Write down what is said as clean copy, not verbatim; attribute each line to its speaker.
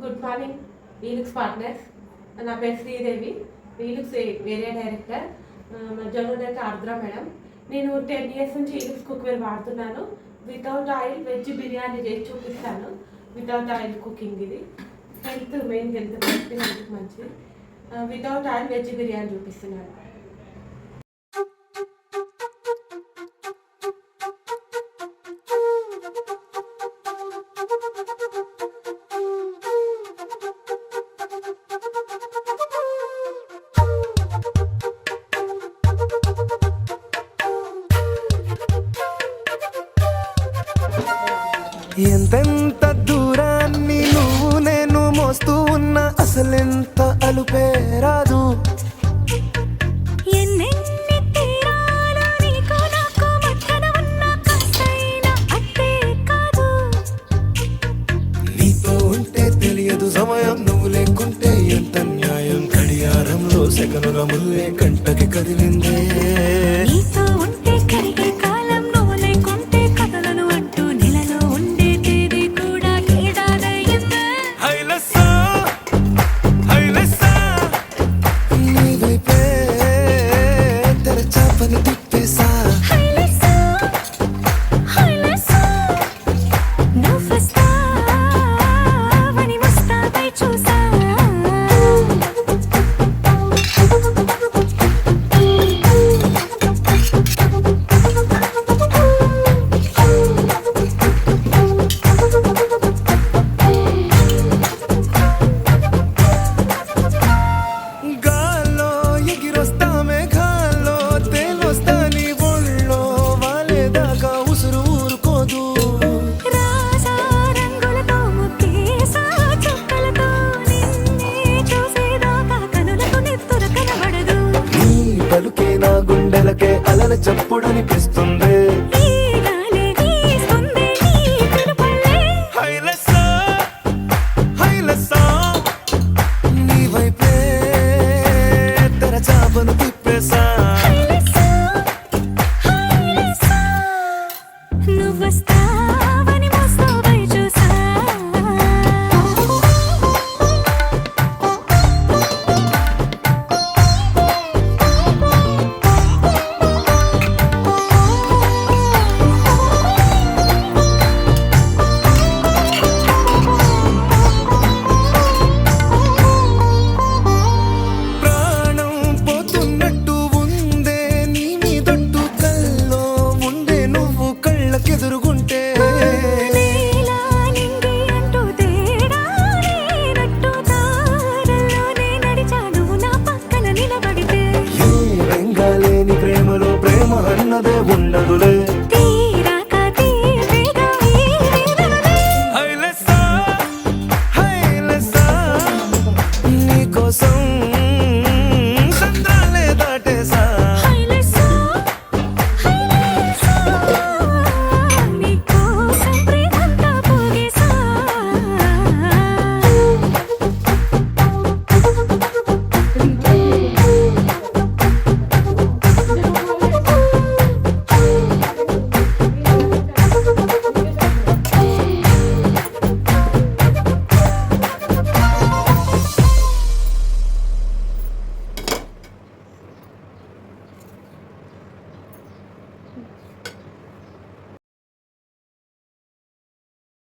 Speaker 1: Good morning వీలుక్స్ partners. నా పేరు Sridevi, వీలుక్స్ area director. మా జొన్నదక్క ఆర్ద్ర మేడం. నేను 10 years నుంచి వీలుక్స్ కుక్వేర్ వాడుతున్నాను. వితౌట్ ఆయిల్ వెజ్ బిర్యానీ చేసి చూపిస్తాను. వితౌట్ ఆయిల్ కుకింగ్ ఇది మెయిన్ హెల్త్ మంచిది. వితౌట్ ఆయిల్ వెజ్ బిర్యానీ చూపిస్తున్నాను.
Speaker 2: ఎంతెంత దూరాన్ని నువ్వు నేను మోస్తూ ఉన్నా అసలెంత అలుపే రాదు. నీతో ఉంటే తెలియదు సమయం, నువ్వు లేకుంటే ఎంత న్యాయం. గడియారంలో సెకనుల ముల్లే కంటకి కదిలిందే. పలుకే నా గుండెలకే అలల చప్పుడనిపిస్తుంది. నీ వైపే తెరచాపను తిప్పేసా. ప్రేమలో ప్రేమ అన్నదే ఉండదులే.